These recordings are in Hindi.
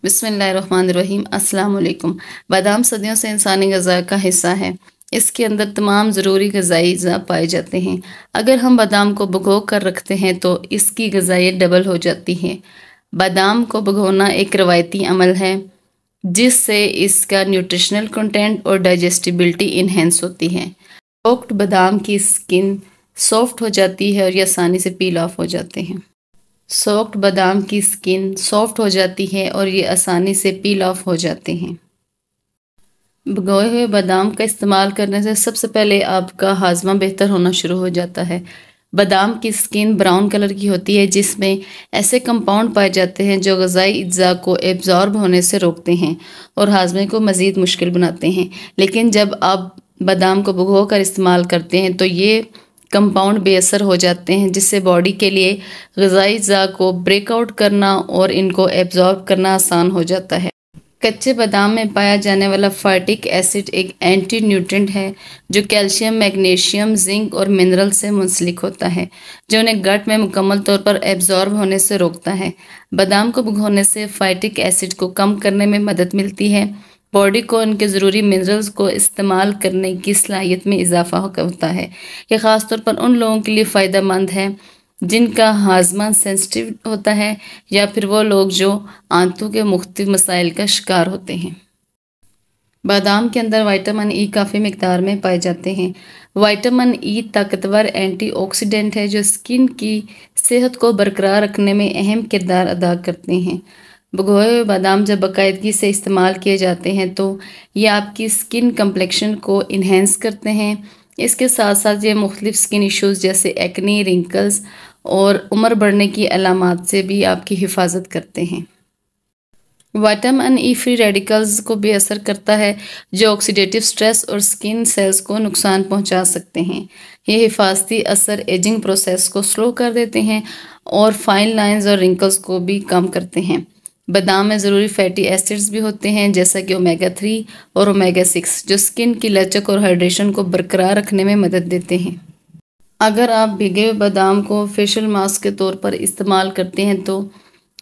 बिस्मिल्लाहिर्रहमानिर्रहीम अस्सलाम वालेकुम। बादाम सदियों से इंसानी ग़िज़ा का हिस्सा है। इसके अंदर तमाम ज़रूरी ग़िज़ाई अज़ा पाए जाते हैं। अगर हम बादाम को भिगो कर रखते हैं तो इसकी ग़िज़ाइयत डबल हो जाती है। बादाम को भिगोना एक रवायती अमल है जिससे इसका न्यूट्रिशनल कंटेंट और डाइजेस्टिबिलिटी इन्हेंस होती है। सोक्ड बादाम की स्किन सॉफ्ट हो जाती है और ये आसानी से पील ऑफ हो जाते हैं। सोक्ड बादाम की स्किन सॉफ्ट हो जाती है और ये आसानी से पील ऑफ हो जाते हैं। भिगोए हुए बादाम का इस्तेमाल करने से सबसे पहले आपका हाजमा बेहतर होना शुरू हो जाता है। बादाम की स्किन ब्राउन कलर की होती है जिसमें ऐसे कंपाउंड पाए जाते हैं जो ग़िज़ाई अज्जा को एब्जॉर्ब होने से रोकते हैं और हाजमे को मज़ीद मुश्किल बनाते हैं। लेकिन जब आप बादाम को भिगो कर इस्तेमाल करते हैं तो ये कंपाउंड बेअसर हो जाते हैं जिससे बॉडी के लिए ग़िज़ाई अज्जा को ब्रेकआउट करना और इनको एब्जॉर्ब करना आसान हो जाता है। कच्चे बादाम में पाया जाने वाला फाइटिक एसिड एक एंटी न्यूट्रेंट है जो कैल्शियम, मैग्नीशियम, जिंक और मिनरल से मुंसलिक होता है जो उन्हें गट में मुकम्मल तौर पर एब्जॉर्ब होने से रोकता है। बादाम को भिगोने से फाइटिक एसिड को कम करने में मदद मिलती है। बॉडी को उनके ज़रूरी मिनरल्स को इस्तेमाल करने की सलाहियत में इजाफा होता है। यह ख़ास तौर पर उन लोगों के लिए फ़ायदेमंद है जिनका हाजमा सेंसिटिव होता है या फिर वो लोग जो आंतों के मुख्तलिफ मसाइल का शिकार होते हैं। बादाम के अंदर विटामिन ई काफ़ी मिकदार में पाए जाते हैं। विटामिन ई ताकतवर एंटीऑक्सीडेंट है जो स्किन की सेहत को बरकरार रखने में अहम किरदार अदा करते हैं। भिगोए हुए बादाम जब बाकायदगी से इस्तेमाल किए जाते हैं तो ये आपकी स्किन कम्प्लेक्शन को इन्हेंस करते हैं। इसके साथ साथ ये मुख्तलिफ स्किन इश्यूज़ जैसे एक्ने, रिंकल्स और उम्र बढ़ने की अलामात से भी आपकी हिफाजत करते हैं। विटामिन ई फ्री रेडिकल्स को भी असर करता है जो ऑक्सीडेटिव स्ट्रेस और स्किन सेल्स को नुकसान पहुंचा सकते हैं। ये हिफाजती असर एजिंग प्रोसेस को स्लो कर देते हैं और फाइन लाइंस और रिंकल्स को भी कम करते हैं। बादाम में ज़रूरी फैटी एसिड्स भी होते हैं जैसा कि ओमेगा 3 और ओमेगा 6 जो स्किन की लचक और हाइड्रेशन को बरकरार रखने में मदद देते हैं। अगर आप भिगे हुए बादाम को फेशियल मास्क के तौर पर इस्तेमाल करते हैं तो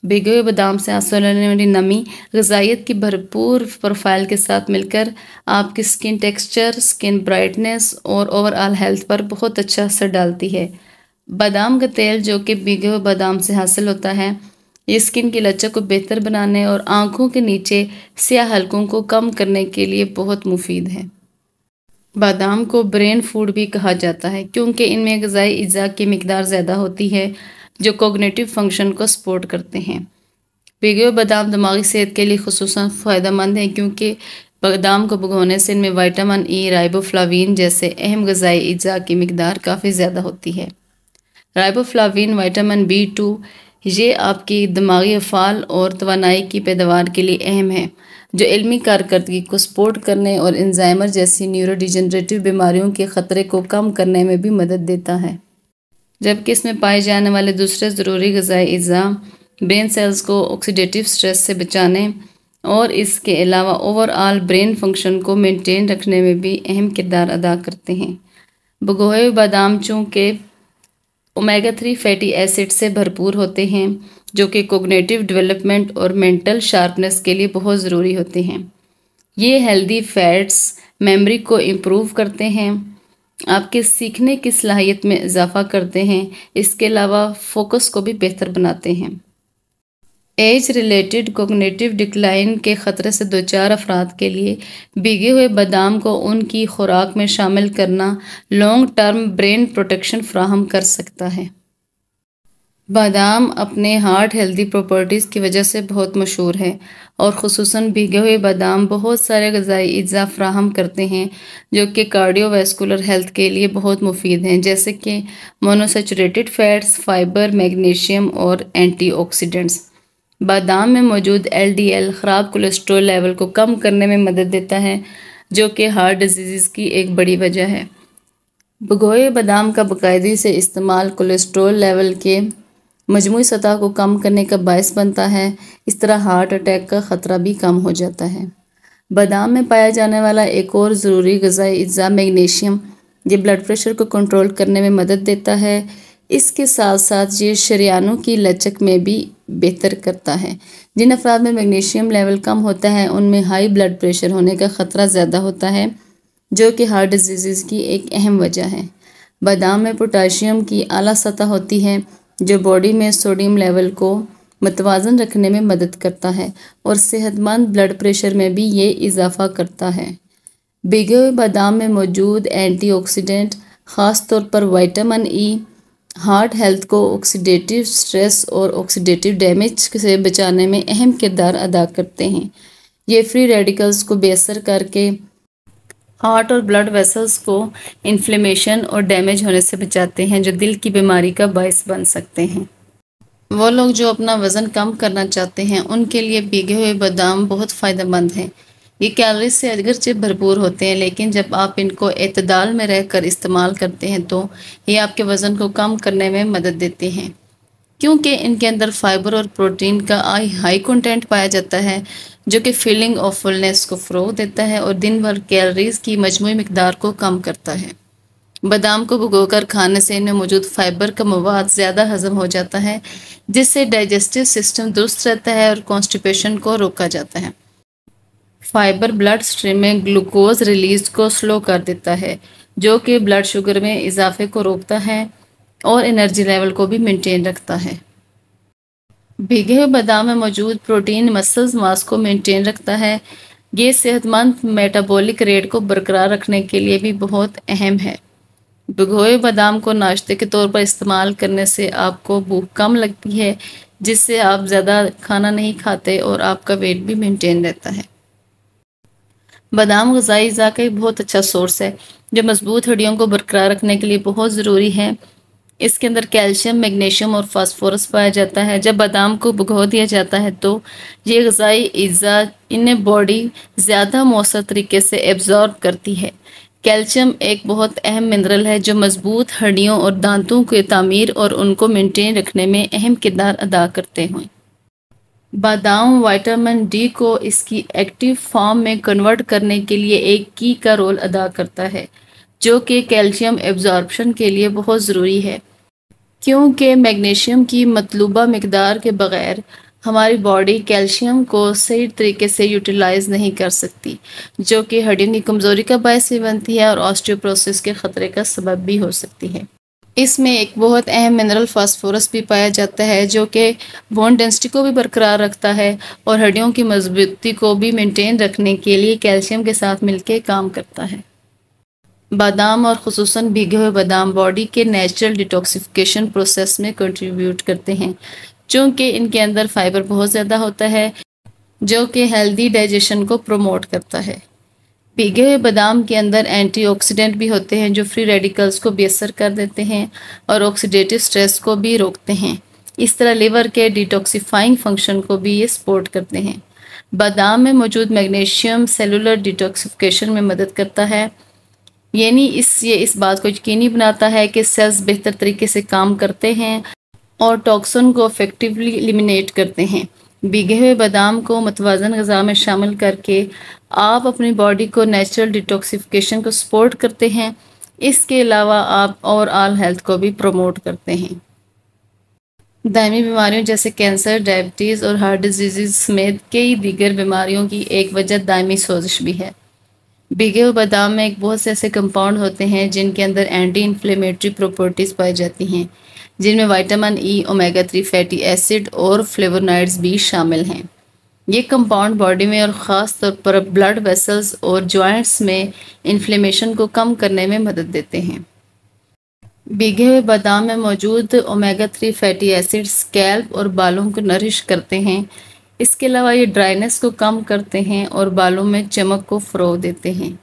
भिगे हुए बादाम से हासिल होने वाली नमी ग़िज़ाइयत की भरपूर प्रोफाइल के साथ मिलकर आपकी स्किन टेक्सचर, स्किन ब्राइटनेस और ओवरऑल हेल्थ पर बहुत अच्छा असर डालती है। बादाम का तेल जो कि भिगे हुए बादाम से हासिल होता है ये स्किन की लचक को बेहतर बनाने और आँखों के नीचे स्याह हलकों को कम करने के लिए बहुत मुफीद है। बादाम को ब्रेन फूड भी कहा जाता है क्योंकि इनमें ग़िज़ाई अज्जा की मिकदार ज़्यादा होती है जो कोग्निटिव फंक्शन को सपोर्ट करते हैं। भिगे हुए बादाम दिमागी सेहत के लिए खुसूसन फ़ायदेमंद हैं क्योंकि बादाम को भिगोने से इनमें विटामिन ई, राइबोफ्लाविन जैसे अहम ग़िज़ाई अज्जा की मिकदार काफ़ी ज़्यादा होती है। राइबोफ्लाविन, विटामिन B2 ये आपकी दिमागी अफ़ाल और तवानाई की पैदावार के लिए अहम है जो इल्मी कारकर्दगी को सपोर्ट करने और अल्ज़ाइमर जैसी न्यूरोडिजेनरेटिव बीमारियों के ख़तरे को कम करने में भी मदद देता है। जबकि इसमें पाए जाने वाले दूसरे ज़रूरी ग़िज़ाई अज़ा ब्रेन सेल्स को ऑक्सीडेटिव स्ट्रेस से बचाने और इसके अलावा ओवरऑल ब्रेन फंक्शन को मेंटेन रखने में भी अहम किरदार अदा करते हैं। भिगोए हुए बादाम चूँकि ओमेगा 3 फैटी एसिड से भरपूर होते हैं जो कि कोग्निटिव डेवलपमेंट और मेंटल शार्पनेस के लिए बहुत ज़रूरी होते हैं। ये हेल्दी फैट्स मेमोरी को इम्प्रूव करते हैं, आपके सीखने की सलाहियत में इजाफा करते हैं, इसके अलावा फोकस को भी बेहतर बनाते हैं। एज रिलेटेड कोग्निटिव डिक्लाइन के ख़तरे से दो चार अफराद के लिए भिगे हुए बादाम को उनकी खुराक में शामिल करना लॉन्ग टर्म ब्रेन प्रोटेक्शन फ्राहम कर सकता है। बादाम अपने हार्ट हेल्दी प्रॉपर्टीज़ की वजह से बहुत मशहूर है और ख़ुसूसन भिगे हुए बादाम बहुत सारे ग़िज़ाई अज्जा फ्राहम करते हैं जो कि कार्डियोवैस्कुलर हेल्थ के लिए बहुत मुफीद हैं जैसे कि मोनोसैचुरेटेड फैट्स, फाइबर, मैग्नीशियम और एंटीऑक्सीडेंट्स। बादाम में मौजूद LDL ख़राब कोलेस्ट्रॉल लेवल को कम करने में मदद देता है जो कि हार्ट डिजीज़ की एक बड़ी वजह है। भिगोए बादाम का बाकायदगी से इस्तेमाल कोलेस्ट्रॉल लेवल के मजमूई सतह को कम करने का बायस बनता है। इस तरह हार्ट अटैक का ख़तरा भी कम हो जाता है। बादाम में पाया जाने वाला एक और ज़रूरी ग़िज़ाई अज्जा मैग्नीशियम ये ब्लड प्रेशर को कंट्रोल करने में मदद देता है। इसके साथ साथ ये शरीयानों की लचक में भी बेहतर करता है। जिन अफराद में मैग्नीशियम लेवल कम होता है उनमें हाई ब्लड प्रेशर होने का ख़तरा ज़्यादा होता है, जो कि हार्ट डिजीज़ की एक अहम वजह है। बादाम में पोटाशियम की आला सतह होती है, जो बॉडी में सोडियम लेवल को मतवाज़न रखने में मदद करता है और सेहतमंद ब्लड प्रेशर में भी ये इजाफा करता है। भीगे हुए बादाम में मौजूद एंटीऑक्सीडेंट, ख़ास तौर पर विटामिन ई, हार्ट हेल्थ को ऑक्सीडेटिव स्ट्रेस और ऑक्सीडेटिव डैमेज से बचाने में अहम किरदार अदा करते हैं। ये फ्री रेडिकल्स को बेअसर करके हार्ट और ब्लड वेसल्स को इन्फ्लेमेशन और डैमेज होने से बचाते हैं, जो दिल की बीमारी का बायस बन सकते हैं। वो लोग जो अपना वज़न कम करना चाहते हैं उनके लिए भीगे हुए बादाम बहुत फ़ायदेमंद हैं। ये कैलोरीज से अगरचे भरपूर होते हैं, लेकिन जब आप इनको एतदाल में रहकर इस्तेमाल करते हैं तो ये आपके वज़न को कम करने में मदद देते हैं, क्योंकि इनके अंदर फाइबर और प्रोटीन का हाई कंटेंट पाया जाता है, जो कि फीलिंग ऑफ फुलनेस को फ़रोग़ देता है और दिन भर कैलोरीज की मजमूई मिकदार को कम करता है। बादाम को भिगोकर खाने से इनमें मौजूद फाइबर का मवाद ज़्यादा हजम हो जाता है, जिससे डाइजेस्टिव सिस्टम दुरुस्त रहता है और कॉन्स्टिपेशन को रोका जाता है। फाइबर ब्लड स्ट्रीम में ग्लूकोज रिलीज को स्लो कर देता है, जो कि ब्लड शुगर में इजाफे को रोकता है और एनर्जी लेवल को भी मेंटेन रखता है। भीगे हुए बादाम में मौजूद प्रोटीन मसल्स मास को मेंटेन रखता है। ये सेहतमंद मेटाबॉलिक रेट को बरकरार रखने के लिए भी बहुत अहम है। भिगोए बादाम को नाश्ते के तौर पर इस्तेमाल करने से आपको भूख कम लगती है, जिससे आप ज़्यादा खाना नहीं खाते और आपका वेट भी मेंटेन रहता है। बादाम ग़िज़ाई अज़ा का एक बहुत अच्छा सोर्स है, जो मजबूत हड्डियों को बरकरार रखने के लिए बहुत ज़रूरी है। इसके अंदर कैल्शियम, मैग्नीशियम और फास्फोरस पाया जाता है। जब बादाम को भिगो दिया जाता है तो ये ग़िज़ाई अज़ा इन्हें बॉडी ज़्यादा मौसर तरीके से एब्जॉर्ब करती है। कैल्शियम एक बहुत अहम मिनरल है, जो मजबूत हड्डियों और दांतों की तामीर और उनको मेंटेन रखने में अहम किरदार अदा करते हैं। बादाम विटामिन डी को इसकी एक्टिव फॉर्म में कन्वर्ट करने के लिए एक की का रोल अदा करता है, जो कि कैल्शियम एब्जॉर्प्शन के लिए बहुत ज़रूरी है, क्योंकि मैग्नीशियम की मतलूबा मिकदार के बगैर हमारी बॉडी कैल्शियम को सही तरीके से यूटिलाइज़ नहीं कर सकती, जो कि हड्डियों की कमज़ोरी का बायस भी बनती है और ऑस्टियोपोरोसिस के ख़तरे का सबब भी हो सकती है। इसमें एक बहुत अहम मिनरल फास्फोरस भी पाया जाता है, जो कि बोन डेंसिटी को भी बरकरार रखता है और हड्डियों की मजबूती को भी मेंटेन रखने के लिए कैल्शियम के साथ मिलकर काम करता है। बादाम और ख़ुसूसन भीगे हुए बादाम बॉडी के नेचुरल डिटॉक्सिफिकेशन प्रोसेस में कंट्रीब्यूट करते हैं, चूँकि इनके अंदर फाइबर बहुत ज़्यादा होता है, जो कि हेल्दी डाइजेशन को प्रमोट करता है। भीगे हुए बादाम के अंदर एंटीऑक्सीडेंट भी होते हैं, जो फ्री रेडिकल्स को बेअसर कर देते हैं और ऑक्सीडेटिव स्ट्रेस को भी रोकते हैं। इस तरह लिवर के डिटॉक्सिफाइंग फंक्शन को भी ये सपोर्ट करते हैं। बादाम में मौजूद मैग्नीशियम सेलुलर डिटॉक्सिफिकेशन में मदद करता है, यानी ये इस बात को यकीनी बनाता है कि सेल्स बेहतर तरीके से काम करते हैं और टॉक्सिन को इफेक्टिवली एलिमिनेट करते हैं। भीगे हुए बादाम को मतवाज़न ग़िज़ा में शामिल करके आप अपनी बॉडी को नेचुरल डिटॉक्सिफिकेशन को सपोर्ट करते हैं। इसके अलावा आप ओवरऑल हेल्थ को भी प्रमोट करते हैं। दायमी बीमारियों जैसे कैंसर, डायबिटीज़ और हार्ट डिजीज़ समेत कई दीगर बीमारियों की एक वजह दायमी सोजिश भी है। भीगे हुए बादाम में एक बहुत से ऐसे कंपाउंड होते हैं जिनके अंदर एंटी इन्फ्लेमेटरी प्रॉपर्टीज़ पाई जाती हैं, जिनमें vitamin E, omega 3 fatty acid और फ्लेवोनॉइड्स भी शामिल हैं। ये कंपाउंड बॉडी में और ख़ास तौर पर ब्लड वेसल्स और जॉइंट्स में इन्फ्लेमेशन को कम करने में मदद देते हैं। भीगे हुए बादाम में मौजूद ओमेगा 3 फैटी एसिड स्कैल्प और बालों को नरिश करते हैं। इसके अलावा ये ड्राइनेस को कम करते हैं और बालों में चमक को फ़रोग़ देते हैं।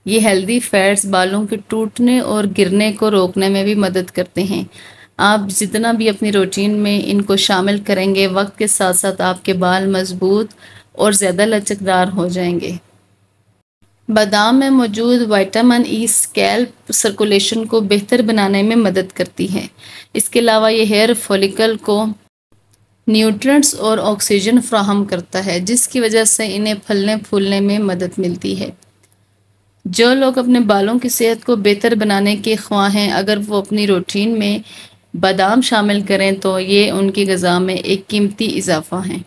ये हेल्दी फैट्स बालों के टूटने और गिरने को रोकने में भी मदद करते हैं। आप जितना भी अपनी रूटीन में इनको शामिल करेंगे, वक्त के साथ साथ आपके बाल मजबूत और ज़्यादा लचकदार हो जाएंगे। बादाम में मौजूद विटामिन ई स्कैल्प सर्कुलेशन को बेहतर बनाने में मदद करती है। इसके अलावा ये हेयर फॉलिकल को न्यूट्रिएंट्स और ऑक्सीजन फ्राहम करता है, जिसकी वजह से इन्हें फलने फूलने में मदद मिलती है। जो लोग अपने बालों की सेहत को बेहतर बनाने के ख्वाह हैं, अगर वो अपनी रूटीन में बादाम शामिल करें तो ये उनकी ग़िज़ा में एक कीमती इजाफ़ा हैं।